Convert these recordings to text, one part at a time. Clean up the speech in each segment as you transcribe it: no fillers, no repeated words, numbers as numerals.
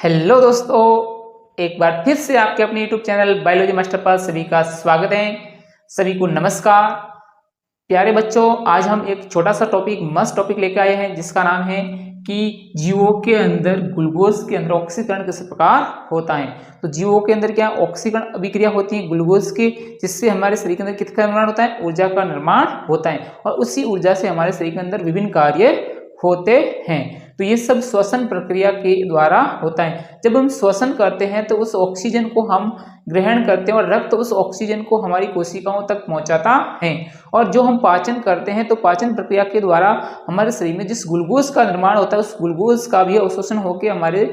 Hello दोस्तों, एक बार फिर से आपके अपने यूट्यूब चैनल बायोलॉजी मास्टर पर सभी का स्वागत है। सभी को नमस्कार। प्यारे बच्चों, आज हम एक छोटा सा टॉपिक मस्त टॉपिक लेकर आए हैं जिसका नाम है कि जीवों के अंदर ग्लूकोज के अंदर ऑक्सीकरण किस प्रकार होता है। तो जीवों के अंदर क्या ऑक्सीकरण अभिक्रिया होती है ग्लूकोज की, जिससे हमारे शरीर के अंदर किसका निर्माण होता है, ऊर्जा का निर्माण होता है और उसी ऊर्जा से हमारे शरीर के अंदर विभिन्न कार्य होते हैं। तो ये सब श्वसन प्रक्रिया के द्वारा होता है। जब हम श्वसन करते हैं तो उस ऑक्सीजन को हम ग्रहण करते हैं और रक्त उस ऑक्सीजन को हमारी कोशिकाओं तक पहुंचाता है। और जो हम पाचन करते हैं तो पाचन प्रक्रिया के द्वारा हमारे शरीर में जिस ग्लूकोज का निर्माण होता है उस ग्लूकोज का भी अवशोषण होकर हमारे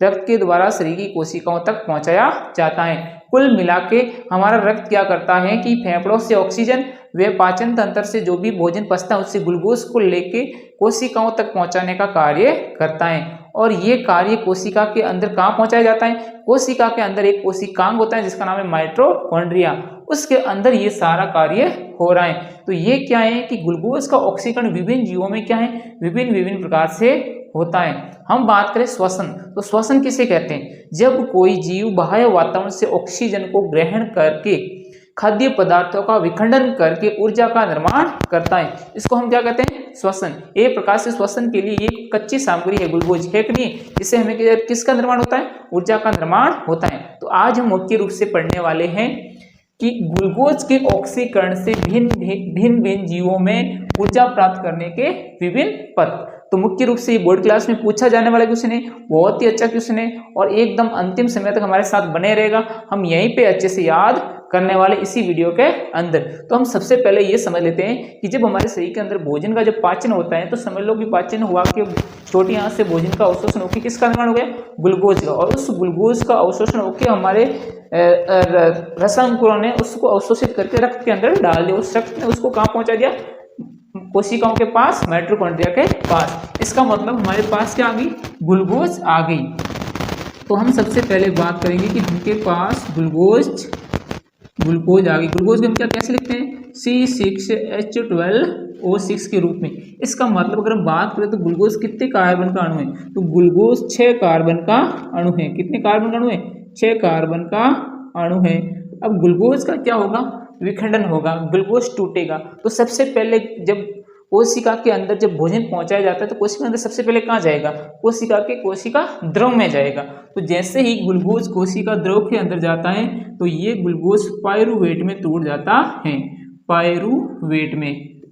रक्त के द्वारा शरीर की कोशिकाओं तक पहुंचाया जाता है। कुल मिला के हमारा रक्त क्या करता है कि फेफड़ों से ऑक्सीजन व पाचन तंत्र से जो भी भोजन पचता है उससे ग्लूकोज को लेके कोशिकाओं तक पहुंचाने का कार्य करता है। और ये कार्य कोशिका के अंदर कहाँ पहुंचाया जाता है, कोशिका के अंदर एक कोशिकांग होता है जिसका नाम है माइटोकॉन्ड्रिया, उसके अंदर ये सारा कार्य हो रहा है। तो ये क्या है कि ग्लूकोज का ऑक्सीकरण विभिन्न जीवों में क्या है, विभिन्न प्रकार से होता है। हम बात करें श्वसन, तो श्वसन किसे कहते हैं, जब कोई जीव बाह्य वातावरण से ऑक्सीजन को ग्रहण करके खाद्य पदार्थों का विखंडन करके ऊर्जा का निर्माण करता है, इसको हम क्या कहते हैं, श्वसन। एक प्रकार से श्वसन के लिए ये कच्ची सामग्री है ग्लूकोज है कि नहीं, इससे हमें किसका निर्माण होता है, ऊर्जा का निर्माण होता है। तो आज हम मुख्य रूप से पढ़ने वाले हैं कि ग्लूकोज के ऑक्सीकरण से भिन्न जीवों में ऊर्जा प्राप्त करने के विभिन्न पथ। तो मुख्य रूप से ये बोर्ड क्लास में पूछा जाने वाला क्वेश्चन है, बहुत ही अच्छा क्वेश्चन है और एकदम अंतिम समय तक हमारे साथ बने रहेगा। हम यहीं पे अच्छे से याद करने वाले इसी वीडियो के अंदर। तो हम सबसे पहले ये समझ लेते हैं कि जब हमारे शरीर के अंदर भोजन का जब पाचन होता है तो समझ लो कि पाचन हुआ कि छोटी आंत से भोजन का अवशोषण होकर किसका निर्माण हो गया, ग्लूकोज का, और उस ग्लूकोज का अवशोषण होकर हमारे रसांकुरों ने उसको अवशोषित करके रक्त के अंदर डाल दिया। उस रक्त ने उसको कहाँ पहुंचा दिया, कोशिकाओं के पास, माइटोकॉन्ड्रिया के पास। इसका मतलब हमारे पास क्या आ गई, ग्लूकोज आ गई। तो हम सबसे पहले बात करेंगे कि जिनके पास ग्लूकोज आ गई, ग्लूकोज को हम क्या कैसे लिखते हैं, C6H12O6 के रूप में। इसका मतलब अगर हम बात करें तो ग्लूकोज कितने कार्बन का अणु है, तो ग्लूकोज 6 कार्बन का अणु है। कितने कार्बन का अणु है, 6 कार्बन का अणु है। अब ग्लूकोज का क्या होगा, विखंडन होगा, ग्लूकोज टूटेगा। तो सबसे पहले जब कोशिका के अंदर जब भोजन पहुंचाया जाता है तो कोशिका के अंदर सबसे पहले कहाँ जाएगा, कोशिका द्रव में जाएगा। तो जैसे ही ग्लूकोज कोशिका द्रव के अंदर जाता है तो ये ग्लूकोज पाइरूवेट में टूट जाता है, पाइरूवेट में।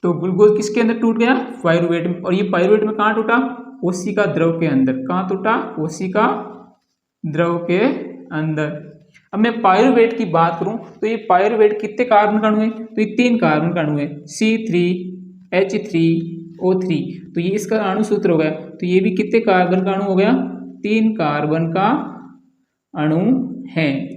तो ग्लूकोज किसके अंदर टूट गया, पाइरूवेट में। और ये पाइरूवेट में कहाँ टूटा, कोशिका द्रव के अंदर। कहाँ टूटा, कोशिका द्रव के अंदर। अब मैं पाइरूवेट की बात करूं तो ये पाइरूवेट कितने कार्बन का अणु है, तो ये 3 कार्बन का अणु है, C3H3O3। तो ये इसका अणु सूत्र हो गया। तो ये भी कितने कार्बन का अणु हो गया, 3 कार्बन का अणु है।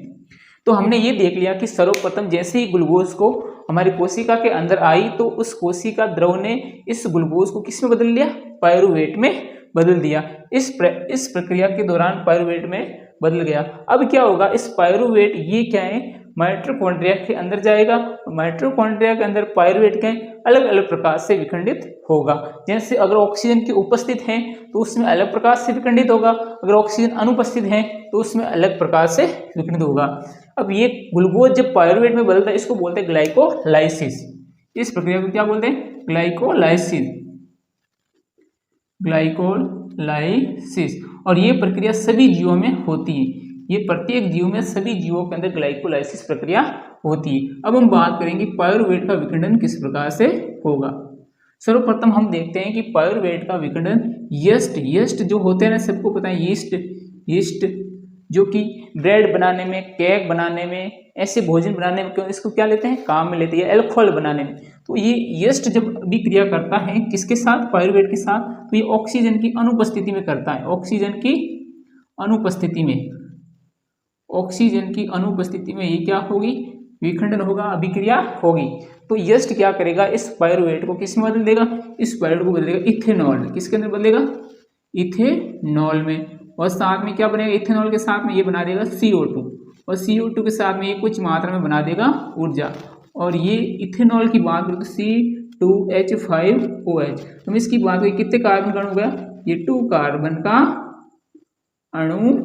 तो हमने ये देख लिया कि सर्वप्रथम जैसे ही ग्लूकोज को हमारी कोशिका के अंदर आई तो उस कोशिका द्रव ने इस ग्लूकोज को किस में बदल लिया, पाइरूवेट में बदल दिया। इस प्रक्रिया के दौरान पाइरूवेट में बदल गया। अब क्या होगा, इस पाइरूवेट ये क्या है, माइटोकॉन्ड्रिया के अंदर जाएगा। माइटोकॉन्ड्रिया के अंदर पाइरूवेट क्या है, अलग अलग प्रकार से विखंडित होगा। जैसे अगर ऑक्सीजन की उपस्थित है तो उसमें अलग प्रकार से विखंडित होगा, अगर ऑक्सीजन अनुपस्थित है तो उसमें अलग प्रकार से विखंडित होगा। अब ये ग्लूकोज जब पाइरूवेट में बदलता है इसको बोलते हैं ग्लाइकोलाइसिस। इस प्रक्रिया को क्या बोलते हैं, ग्लाइकोलाइसिस, ग्लाइकोलाइसिस। और ये प्रक्रिया सभी जीवों में होती है, ये प्रत्येक जीव में, सभी जीवों के अंदर ग्लाइकोलाइसिस प्रक्रिया होती है। अब हम बात करेंगे पाइरूवेट का विखंडन किस प्रकार से होगा। सर्वप्रथम हम देखते हैं कि पाइरूवेट का विखंडन यीस्ट जो होते हैं ना, सबको पता है यीस्ट जो कि ब्रेड बनाने में, केक बनाने में, ऐसे भोजन बनाने में, क्यों इसको क्या लेते हैं, काम में लेते हैं, अल्कोहल बनाने में। तो ये यीस्ट जब भी क्रिया करता है किसके साथ, पाइरूवेट के साथ, तो ये ऑक्सीजन की अनुपस्थिति में करता है, ऑक्सीजन की अनुपस्थिति में ये क्या होगी, विखंडन होगा, अभिक्रिया होगी। तो यीस्ट क्या करेगा, इस पाइरूवेट को किस में बदल देगा, इस पाइरूवेट को बदलेगा इथेनॉल, किसके अंदर बदलेगा, इथेनॉल में। और साथ में क्या बनेगा, इथेनॉल के साथ में ये बना देगा CO2, और CO2 के साथ में ये कुछ मात्रा में बना देगा ऊर्जा। और ये इथेनॉल की बात करें तो C2H5OH। तो हम इसकी बात करें कितने कार्बन का अणु हो गया, ये 2 कार्बन का अणु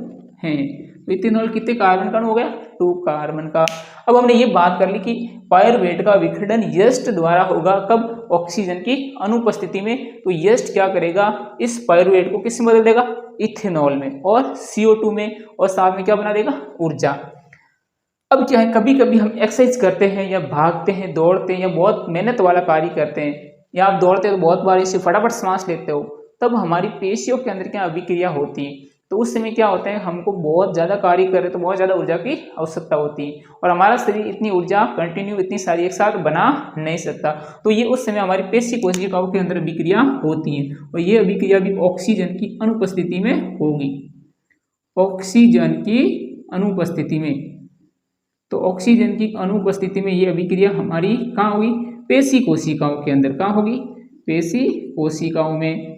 हैं। तो इथेनॉल कितने कार्बन का अणु हो गया? 2 कार्बन का। अब हमने ये बात कर ली कि पायरुवेट का विखंडन यस्ट द्वारा होगा, कब? ऑक्सीजन की अनुपस्थिति में। तो यस्ट क्या करेगा? इस पायरुवेट को किस में बदल देगा? इथेनॉल में और CO2 में, और साथ में क्या बना देगा? ऊर्जा। अब क्या है, कभी कभी हम एक्सरसाइज करते हैं या भागते हैं, दौड़ते हैं या बहुत मेहनत वाला कार्य करते हैं, या आप दौड़ते हो तो बहुत बार इसे फटाफट सांस लेते हो, तब हमारी पेशियों के अंदर क्या अभिक्रिया होती है। तो उस समय क्या होता है, हमको बहुत ज़्यादा कार्य कर रहे तो बहुत ज़्यादा ऊर्जा की आवश्यकता होती है, और हमारा शरीर इतनी ऊर्जा कंटिन्यू इतनी सारी एक साथ बना नहीं सकता। तो ये उस समय हमारी पेशी कोशिकाओं के अंदर अभिक्रिया होती है, और ये अभिक्रिया भी ऑक्सीजन की अनुपस्थिति में होगी। ऑक्सीजन की अनुपस्थिति में। तो ऑक्सीजन की अनुपस्थिति में ये अभिक्रिया हमारी कहाँ होगी? पेशी कोशिकाओं के अंदर। कहाँ होगी? पेशी कोशिकाओं में।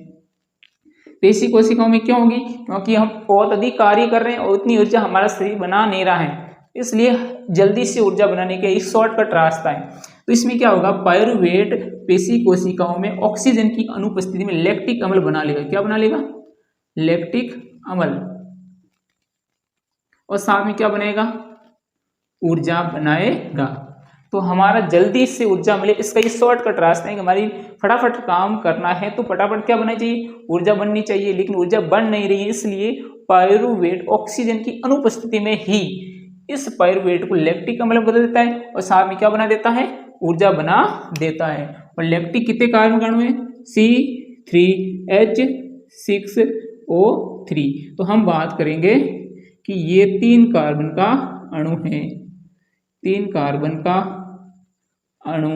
पेशी कोशिकाओं में क्यों होगी? क्योंकि हम बहुत अधिक कार्य कर रहे हैं और उतनी ऊर्जा हमारा शरीर बना नहीं रहा है, इसलिए जल्दी से ऊर्जा बनाने का एक शॉर्टकट रास्ता है। तो इसमें क्या होगा? पायरुवेट पेशी कोशिकाओं में ऑक्सीजन की अनुपस्थिति में लैक्टिक अम्ल बना लेगा। क्या बना लेगा? लैक्टिक अम्ल। और साथ में क्या बनेगा? ऊर्जा बनाएगा। तो हमारा जल्दी से ऊर्जा मिले, इसका ये शॉर्टकट रास्ता है कि हमारी फटाफट काम करना है तो फटाफट क्या बनना चाहिए? ऊर्जा बननी चाहिए, लेकिन ऊर्जा बन नहीं रही है, इसलिए पायरुवेट ऑक्सीजन की अनुपस्थिति में ही इस पायरुवेट को लैक्टिक अम्ल बदल देता है, और साथ में क्या बना देता है? ऊर्जा बना देता है। और लैक्टिक कितने कार्बन का अणु है? C3H6O3। तो हम बात करेंगे कि ये 3 कार्बन का अणु है, 3 कार्बन का अणु।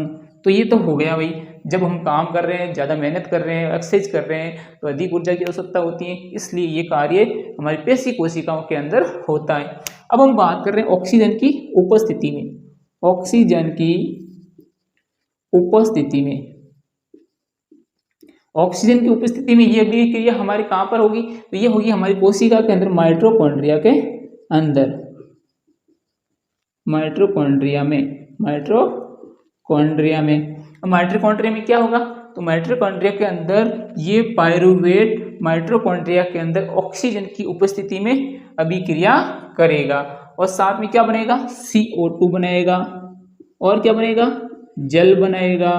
तो ये तो हो गया भाई, जब हम काम कर रहे हैं, ज़्यादा मेहनत कर रहे हैं, एक्सरसाइज कर रहे हैं, तो अधिक ऊर्जा की आवश्यकता होती है, इसलिए ये कार्य हमारी पेशी कोशिकाओं के अंदर होता है। अब हम बात कर रहे हैं ऑक्सीजन की उपस्थिति में। ऑक्सीजन की उपस्थिति में, ऑक्सीजन की उपस्थिति में ये अभिक्रिया हमारे कहाँ पर होगी? तो ये होगी हमारी कोशिका के अंदर, माइटोकॉन्ड्रिया के अंदर। माइटोकॉन्ड्रिया में, माइटोकॉन्ड्रिया में। माइटोकॉन्ड्रिया में क्या होगा? तो माइटोकॉन्ड्रिया के अंदर ये पायरुवेट माइटोकॉन्ड्रिया के अंदर ऑक्सीजन की उपस्थिति में अभिक्रिया करेगा, और साथ में क्या बनेगा? CO2 बनेगा, और क्या बनेगा? जल बनेगा,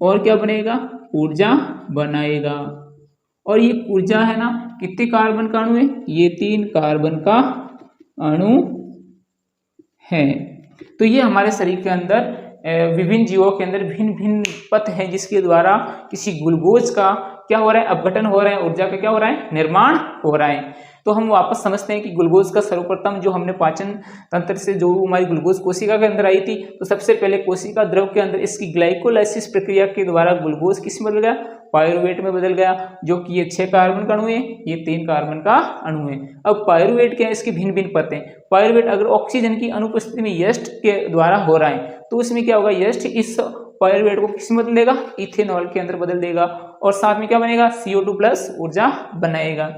और क्या बनेगा? ऊर्जा बनाएगा। और ये ऊर्जा है ना, कितने कार्बन का अणु है? ये 3 कार्बन का अणु है। तो ये हमारे शरीर के अंदर विभिन्न जीवों के अंदर भिन्न भिन्न पथ हैं, जिसके द्वारा किसी ग्लूकोज का क्या हो रहा है? अपघटन हो रहा है, ऊर्जा का क्या हो रहा है? निर्माण हो रहा है। तो हम वापस समझते हैं कि ग्लूकोज का सर्वप्रथम जो हमने पाचन तंत्र से जो हमारी ग्लूकोज कोशिका के अंदर आई थी, तो सबसे पहले कोशिका द्रव के अंदर इसकी ग्लाइकोलाइसिस प्रक्रिया के द्वारा ग्लूकोज किस में बदल गया? पायरुवेट में बदल गया, जो कि ये 6 कार्बन का अणु है, ये 3 कार्बन का अणु है। अब पायरुवेट के इसके भिन्न भिन्न पथ हैं। पायरुवेट अगर ऑक्सीजन की अनुपस्थिति में यस्ट के द्वारा हो रहा है, तो उसमें क्या होगा? यस्ट इस पायरुवेट को किस में बदल देगा? इथेनॉल के अंदर बदल देगा, और साथ में क्या बनेगा? CO2 प्लस ऊर्जा बनाएगा।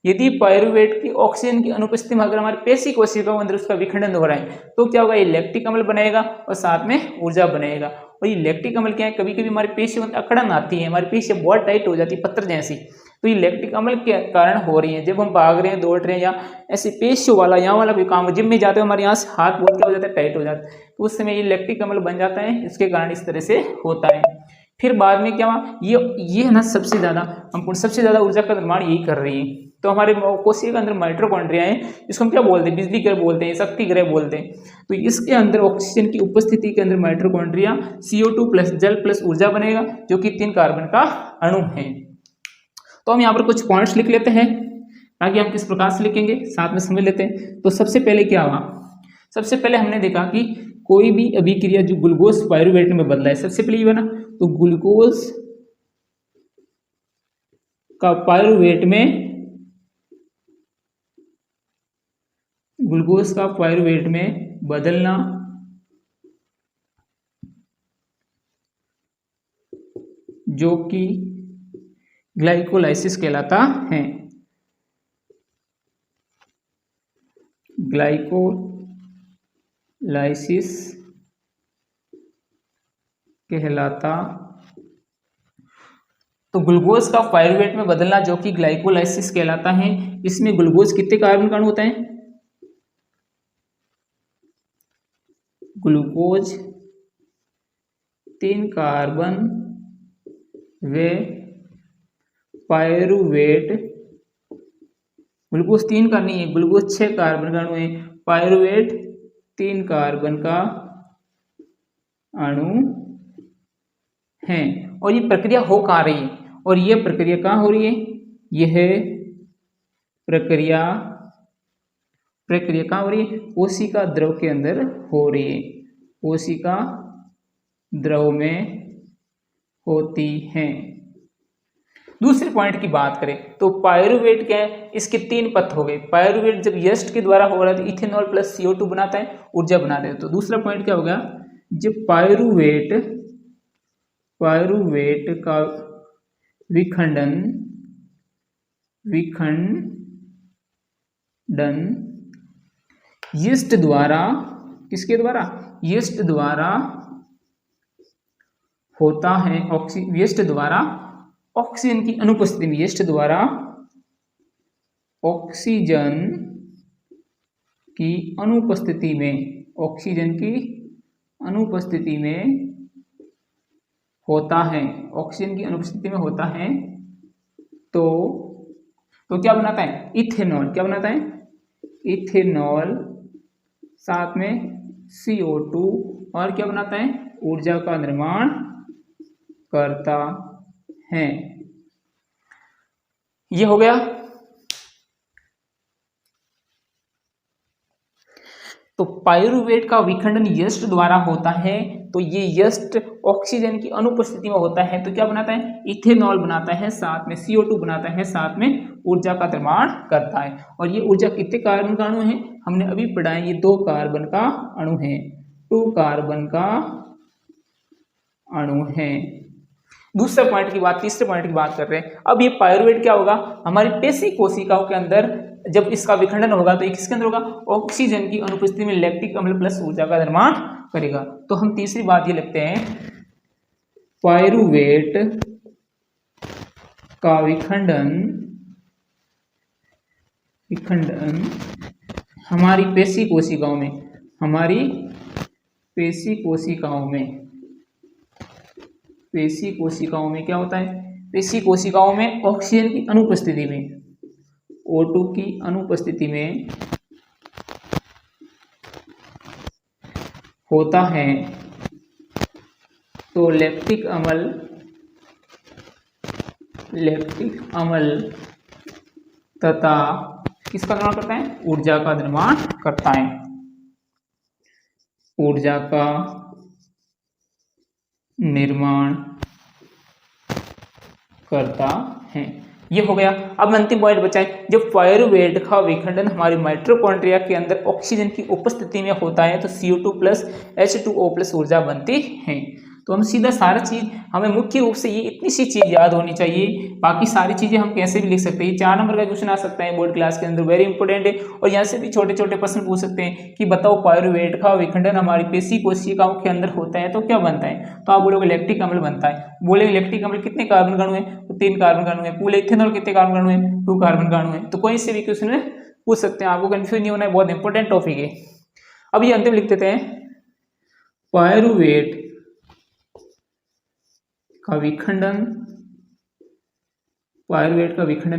यदि पायरुवेट की ऑक्सीजन की अनुपस्थिति में अगर हमारे पेशी कोशिकाओं के अंदर उसका विखंडन हो रहा है, तो क्या होगा? ये लैक्टिक अम्ल बनाएगा और साथ में ऊर्जा बनाएगा। और ये लैक्टिक अम्ल क्या है? कभी कभी हमारी पेशियों में अकड़न आती है, हमारी पेशियां बहुत टाइट हो जाती है, पत्थर जैसी, तो ये लैक्टिक अम्ल के कारण हो रही है। जब हम भाग रहे हैं, दौड़ रहे हैं, या ऐसे पेशियों वाला यहाँ वाला कोई काम, जिम में जाते हैं, हमारे यहाँ से हाथ बहुत क्या हो जाता है? टाइट हो जाता है, तो उस समय ये लैक्टिक अम्ल बन जाता है, इसके कारण इस तरह से होता है। फिर बाद में क्या हुआ? ये है ना, सबसे ज़्यादा ऊर्जा का निर्माण यही कर रही है। तो हमारे कोशिका के अंदर माइटोकॉन्ड्रिया है, इसको हम क्या बोलते हैं? बिजली ग्रह बोलते हैं, शक्ति ग्रह बोलते हैं। तो इसके अंदर ऑक्सीजन की उपस्थिति के अंदर माइटोकॉन्ड्रिया CO2 प्लस जल प्लस ऊर्जा बनेगा, जो कि 3 कार्बन का अणु है। तो हम यहाँ पर कुछ पॉइंट्स लिख लेते हैं, ताकि हम किस प्रकार से लिखेंगे साथ में समझ लेते हैं। तो सबसे पहले क्या हुआ? सबसे पहले हमने देखा कि कोई भी अभिक्रिया जो ग्लूकोज पायरुवेट में बदला है, सबसे पहले ये बना, तो ग्लूकोज का पायरुवेट में बदलना जो कि ग्लाइकोलाइसिस कहलाता है। ग्लाइकोलाइसिस कहलाता। तो ग्लूकोज का पायरुवेट में बदलना जो कि ग्लाइकोलाइसिस कहलाता है, इसमें ग्लूकोज कितने कार्बन का अणु होता है? ग्लूकोज 3 कार्बन व पायरुवेट, ग्लूकोज 3 का नहीं है, ग्लूकोज 6 कार्बन का अणु है, पायरुवेट 3 कार्बन का अणु है। और ये प्रक्रिया हो कहाँ रही है? और ये प्रक्रिया कहाँ हो रही है? यह प्रक्रिया कहाँ हो रही है? कोशिका द्रव के अंदर हो रही है, कोशिका द्रव में होती है। दूसरे पॉइंट की बात करें तो पायरुवेट क्या है? इसके 3 पथ हो गए। पायरुवेट जब यस्ट के द्वारा हो रहा है तो इथेनॉल प्लस CO2 बनाता है, ऊर्जा बनाता है। तो दूसरा पॉइंट क्या होगा? जब पायरुवेट का विखंडन यीस्ट द्वारा, किसके द्वारा? यीस्ट द्वारा होता है, यीस्ट द्वारा ऑक्सीजन की अनुपस्थिति में, यीस्ट द्वारा ऑक्सीजन की अनुपस्थिति में, ऑक्सीजन की अनुपस्थिति में होता है, ऑक्सीजन की अनुपस्थिति में होता है तो क्या बनाता है? इथेनॉल। क्या बनाता है? इथेनॉल, साथ में CO2, और क्या बनाता है? ऊर्जा का निर्माण करता है। ये हो गया। तो पायरुवेट का विखंडन यस्ट द्वारा होता है, तो ये यस्ट ऑक्सीजन की अनुपस्थिति में होता है तो क्या बनाता है? इथेनॉल बनाता है, साथ में CO2 बनाता है, साथ में ऊर्जा का निर्माण करता है। और ये ऊर्जा कितने कार्बन का अणु है? हमने अभी पढ़ा है, ये 2 कार्बन का अणु है, 2 कार्बन का अणु है। दूसरे पॉइंट की बात, तीसरे पॉइंट की बात कर रहे हैं। अब ये पायरुवेट क्या होगा? हमारी पेशी कोशिकाओं के अंदर जब इसका विखंडन होगा तो किसके अंदर होगा? ऑक्सीजन की अनुपस्थिति में लैक्टिक अम्ल प्लस ऊर्जा का निर्माण करेगा। तो हम तीसरी बात ये लिखते हैं, पायरुवेट का विखंडन हमारी पेशी कोशिकाओं में, हमारी पेशी कोशिकाओं में क्या होता है? पेशी कोशिकाओं में ऑक्सीजन की अनुपस्थिति में, O2 की अनुपस्थिति में होता है तो लैक्टिक अम्ल तथा किसका निर्माण करता है? ऊर्जा का निर्माण करता है, ऊर्जा का निर्माण करता है। ये हो गया। अब अंतिम पॉइंट बचा है, जब पायरुवेट का विखंडन हमारी माइटोकॉन्ड्रिया के अंदर ऑक्सीजन की उपस्थिति में होता है तो CO2 प्लस H2O प्लस ऊर्जा बनती है। तो हम सीधा सारा चीज, हमें मुख्य रूप से ये इतनी सी चीज याद होनी चाहिए, बाकी सारी चीजें हम कैसे भी लिख सकते हैं। 4 नंबर का क्वेश्चन आ सकता है बोर्ड क्लास के अंदर, वेरी इंपॉर्टेंट है। और यहाँ से भी छोटे छोटे प्रश्न पूछ सकते हैं कि बताओ पायरुवेट का विखंडन हमारी पेशी कोशिकाओं के अंदर होता है तो क्या बनता है? तो आप बोलोगे लैक्टिक अम्ल बनता है। बोलेंगे लैक्टिक अम्ल कितने कार्बन का अणु है? तो 3 कार्बन का अणु है। बोले इथेनॉल कितने कार्बन का अणु है? 2 कार्बन का अणु है। तो कोई से भी क्वेश्चन में पूछ सकते हैं, आपको कंफ्यूज नहीं होना है, बहुत इंपॉर्टेंट टॉपिक है। अब ये अंतिम लिख देते हैं, पायरुवेट का विखंडन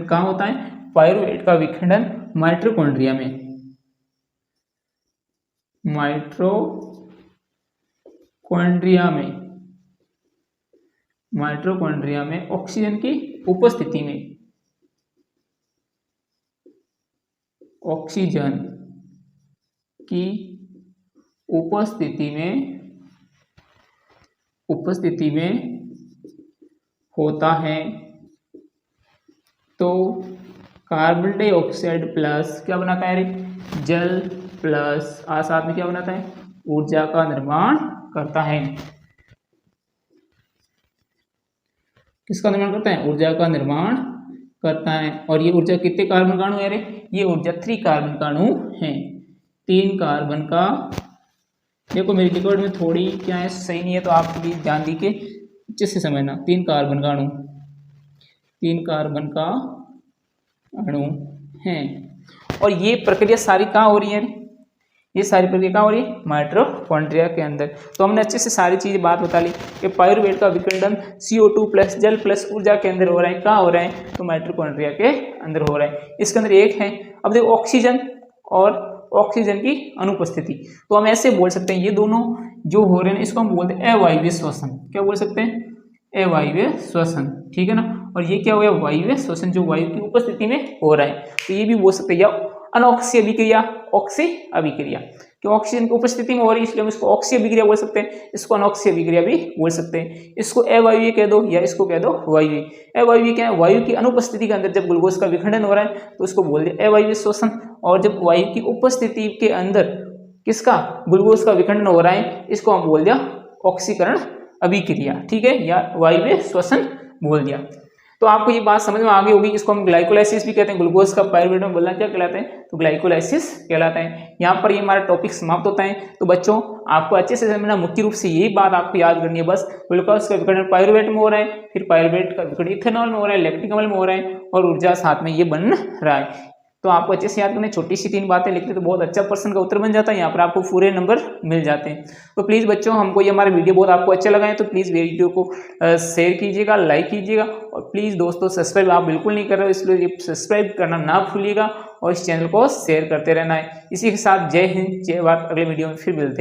कहाँ होता है? पायरुवेट का विखंडन माइटोकॉन्ड्रिया में ऑक्सीजन की उपस्थिति में, ऑक्सीजन की उपस्थिति में होता है तो कार्बन डाइऑक्साइड प्लस क्या बनाता है? जल प्लस साथ में क्या बनाता है? ऊर्जा का निर्माण करता है। किसका निर्माण करता है? ऊर्जा का निर्माण करता है। और ये ऊर्जा कितने कार्बन का अणु है? ये ऊर्जा 3 कार्बन का अणु है, 3 कार्बन का। देखो मेरी रिकॉर्ड में थोड़ी क्या है सही नहीं है, तो आप भी ध्यान दी के अच्छे से समझना। 3 कार्बन का अणु, 3 कार्बन का अणु हैं। और ये प्रक्रिया सारी कहाँ हो रही है? ये सारी प्रक्रिया कहाँ हो रही है? माइटोकॉन्ड्रिया के अंदर। तो हमने अच्छे से सारी चीज़ें बात बता ली कि पायरुवेट का विखंडन CO2 प्लस जल प्लस ऊर्जा के अंदर हो रहा है। कहाँ हो रहा है? तो माइटोकॉन्ड्रिया के अंदर हो रहा है। इसके अंदर एक है, अब देखो ऑक्सीजन और ऑक्सीजन की अनुपस्थिति। तो हम ऐसे बोल सकते हैं ये दोनों जो हो रहे हैं इसको हम बोलते हैं अवायवीय श्वसन। क्या बोल सकते हैं? अवायवीय श्वसन, ठीक है ना। और ये क्या हो गया? वायवीय श्वसन, जो वायु की उपस्थिति में हो रहा है। तो ये भी बोल सकते हैं या अनऑक्सीय अभिक्रिया, ऑक्सी अभिक्रिया, क्यों ऑक्सीजन की उपस्थिति में हो रही है इसलिए हम इसको ऑक्सीय अभिक्रिया बोल सकते हैं, इसको अनऑक्सीय अभिक्रिया भी बोल सकते हैं। इसको अवायवीय कह दो या इसको कह दो वायवीय। अवायवीय क्या है? वायु की अनुपस्थिति के अंदर जब ग्लूकोज का विखंडन हो रहा है तो उसको बोल दिया अवायवीय श्वसन। और जब वायु की उपस्थिति के अंदर किसका? ग्लूकोज का विखंडन हो रहा है, इसको हम बोल दिया ऑक्सीकरण अभिक्रिया, ठीक है, या वायवीय श्वसन बोल दिया। तो आपको ये बात समझ में आ गई होगी। इसको हम ग्लाइकोलाइसिस भी कहते हैं। ग्लूकोज का पायरुवेट में बोलना क्या कहलाता है? तो ग्लाइकोलाइसिस कहलाता है। यहाँ पर ये हमारा टॉपिक समाप्त होता है। तो बच्चों आपको अच्छे से समझना, मुख्य रूप से यही बात आपको याद करनी है बस। ग्लूकोज का विखंडन पायरुवेट में हो रहा है, फिर पायरुवेट का विखंडन इथेनॉल में हो रहा है, लैक्टिक अम्ल में हो रहा है, और ऊर्जा साथ में ये बन रहा है। तो आपको अच्छे से याद करना, छोटी सी 3 बातें लिखते तो बहुत अच्छा प्रश्न का उत्तर बन जाता है। यहाँ पर आपको पूरे नंबर मिल जाते हैं। तो प्लीज़ बच्चों, हमको ये हमारा वीडियो बहुत आपको अच्छा लगा है तो प्लीज़ वीडियो को शेयर कीजिएगा, लाइक कीजिएगा, और प्लीज़ दोस्तों सब्सक्राइब आप बिल्कुल नहीं कर रहे हो, इसलिए सब्सक्राइब करना ना भूलिएगा और इस चैनल को शेयर करते रहना है। इसी के साथ जय हिंद, जय भारत। अगले वीडियो में फिर मिलते हैं।